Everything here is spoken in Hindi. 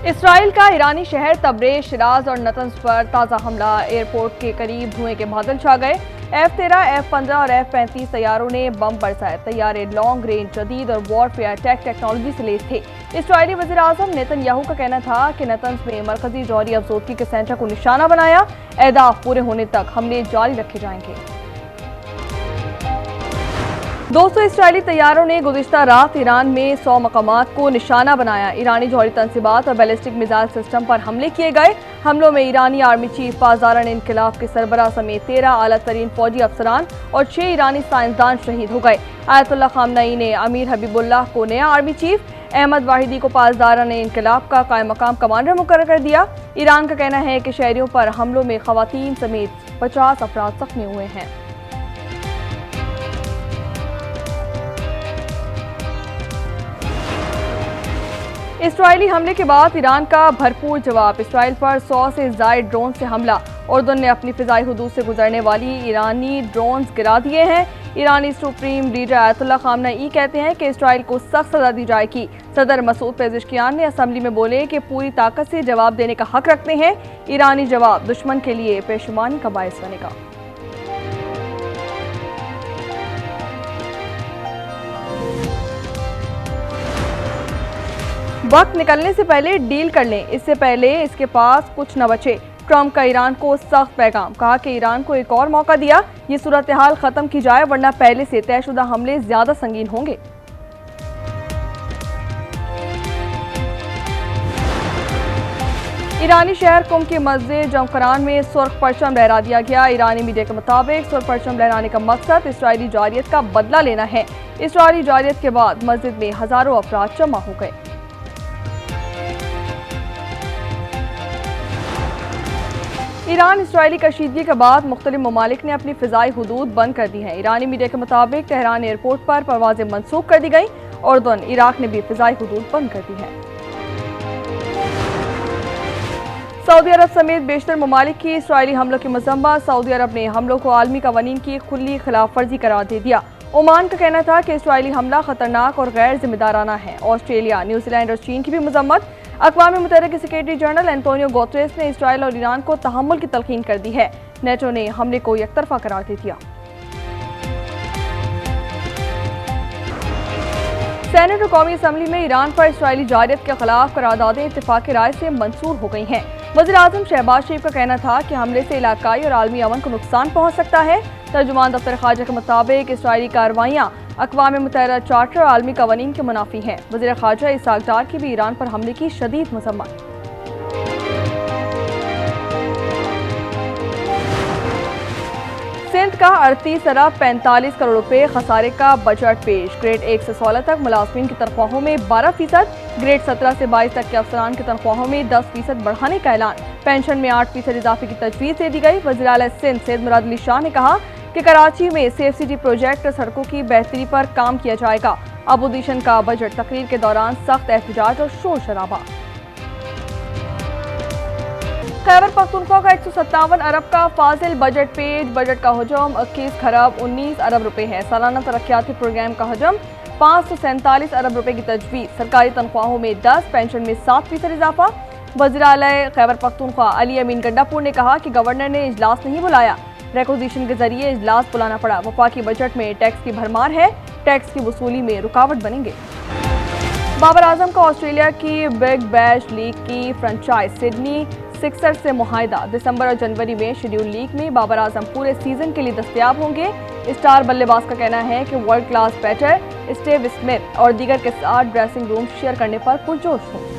इसराइल का ईरानी शहर तब्रेज़, शिराज और नतंज पर ताज़ा हमला। एयरपोर्ट के करीब धुएं के बादल छा गए। F-13, F-15 और F-35 तैयारों ने बम बरसाए। तैयारे लॉन्ग रेंज, जदीद और वॉरफेयर टेक्नोलॉजी से लैस थे। इसराइली वज़ीर आज़म नेतन्याहू का कहना था कि नतंज में मरकजी जौहरी अफजोदगी के सेंटर को निशाना बनाया। अहदाफ पूरे होने तक हमले जारी रखे जाएंगे। 200 इसराइली तैयारों ने गुज़िश्ता रात ईरान में 100 मकामात को निशाना बनाया। ईरानी जौहरी तंसीबात और बैलिस्टिक मिसाइल सिस्टम पर हमले किए गए। हमलों में ईरानी आर्मी चीफ, पासदारान इनकलाब के सरबराह समेत 13 आला तरीन फौजी अफसरान और 6 ईरानी साइंसदान शहीद हो गए। आयतुल्लाह खामनई ने अमीर हबीबुल्लाह को नया आर्मी चीफ, अहमद वाहिदी को पासदारान इनकलाब का कायम मकाम कमांडर मुकर्रर कर दिया। ईरान का कहना है कि शहरियों पर हमलों में खवातीन समेत 50 अफराद जख्मी हुए हैं। इसराइली हमले के बाद ईरान का भरपूर जवाब। इसराइल पर 100 से ज़ायद ड्रोन से हमला। उर्दन ने अपनी फ़िज़ाई हुदूद से गुजरने वाली ईरानी ड्रोन्स गिरा दिए हैं। ईरानी सुप्रीम लीडर आयतुल्लाह खामनई कहते हैं कि इसराइल को सख्त सज़ा दी जाएगी। सदर मसूद पेज़ेश्कियान ने असम्बली में बोले कि पूरी ताकत से जवाब देने का हक रखते हैं। ईरानी जवाब दुश्मन के लिए पेशेमानी का बायस बनेगा। वक्त निकलने से पहले डील कर लें, इससे पहले इसके पास कुछ न बचे। ट्रंप का ईरान को सख्त पैगाम। कहा कि ईरान को एक और मौका दिया, ये सूरत हाल खत्म की जाए वरना पहले से तयशुदा हमले ज्यादा संगीन होंगे। ईरानी शहर कुम की मस्जिद जमकरान में सुर्ख परचम लहरा दिया गया। ईरानी मीडिया के मुताबिक सुर्ख परचम लहराने का मकसद इसराइली जारियत का बदला लेना है। इसराइली जारियत के बाद मस्जिद में हजारों अफराद जमा हो गए। ईरान इसराइली कशीदगी के बाद मुख्तलिफ ममालिक ने अपनी फ़िज़ाई हुदूद बंद कर दी हैं। ईरानी मीडिया के मुताबिक तेहरान एयरपोर्ट पर परवाजें मनसूख कर दी गई। उर्दन, इराक ने भी फ़िज़ाई हुदूद बंद कर दी है। सऊदी अरब समेत बेशतर ममालिक की इसराइली हमलों की मज़म्मत। सऊदी अरब ने हमलों को आलमी कवानीन की खुली खिलाफ वर्जी करार दे दिया। ओमान का कहना था कि इसराइली हमला खतरनाक और गैर जिम्मेदाराना है। ऑस्ट्रेलिया, न्यूजीलैंड और चीन की भी मजम्मत। अक़वाम मुत्तहिदा के सेक्रेटरी जनरल एंटोनियो गुतेरेस ने इसराइल और ईरान को तहम्मुल की तलकीन कर दी है। नेटो ने हमले को एकतरफा करार दे दिया। सेनेट और कौमी असम्बली में ईरान पर इसराइली जारियत के खिलाफ करारदादें इत्तेफाक़ी राय से मंजूर हो गई हैं। वज़ीर आज़म शहबाज शरीफ का कहना था कि हमले से इलाकाई और आलमी अमन को नुकसान पहुँच सकता है। तर्जुमान दफ्तर ख़ारजा के मुताबिक इसराइली कार्रवाइयाँ अक़वाम मुत्तहिदा चार्टर और आलमी कवानीन के मुनाफी हैं। वज़ीर ख़ारजा इसहाक़ डार की भी ईरान पर हमले की शदीद मज़म्मत। सिंध का 38 अरब 45 करोड़ रुपए खसारे का बजट पेश। ग्रेड 1 से 16 तक मुलाजमीन की तनख्वाहों में 12%, ग्रेड 17 से 22 तक के अफसरान की तनख्वाहों में 10% बढ़ाने का ऐलान। पेंशन में 8% इजाफे की तजवीज़ दे दी गई। वज़ीर आला सिंध सैयद मुराद अली शाह ने कहा कि कराची में सेफ सिटी प्रोजेक्ट सड़कों की बेहतरी पर काम किया जाएगा। अपोजिशन का बजट तकरीर के दौरान सख्त एहतजाज और शोर शराबा। खैबर पख्तूनख्वा का 157 अरब का फाजिल बजट पेश। बजट का हजम 21 खरब 19 अरब रुपए है। सालाना तरक्याती प्रोग्राम का हजम 547 अरब रुपए की तजवीज़। सरकारी तनख्वाहों में 10, पेंशन में 7% इजाफा। वज़ीर आला खैबर पख्तूनख्वा अली अमीन गंडापुर ने कहा कि गवर्नर ने इजलास नहीं बुलाया, रिक्वेजिशन के जरिए इजलास बुलाना पड़ा। वफाकी बजट में टैक्स की भरमार है, टैक्स की वसूली में रुकावट बनेंगे। बाबर आजम का ऑस्ट्रेलिया की बिग बैश लीग की फ्रेंचाइज सिडनी सिक्सर्स से मुआहिदा। दिसंबर और जनवरी में शेड्यूल लीग में बाबर आजम पूरे सीजन के लिए दस्तयाब होंगे। स्टार बल्लेबाज का कहना है कि world class batter Steve Smith और दीगर के साथ ड्रेसिंग रूम शेयर करने पर पुरजोश हों।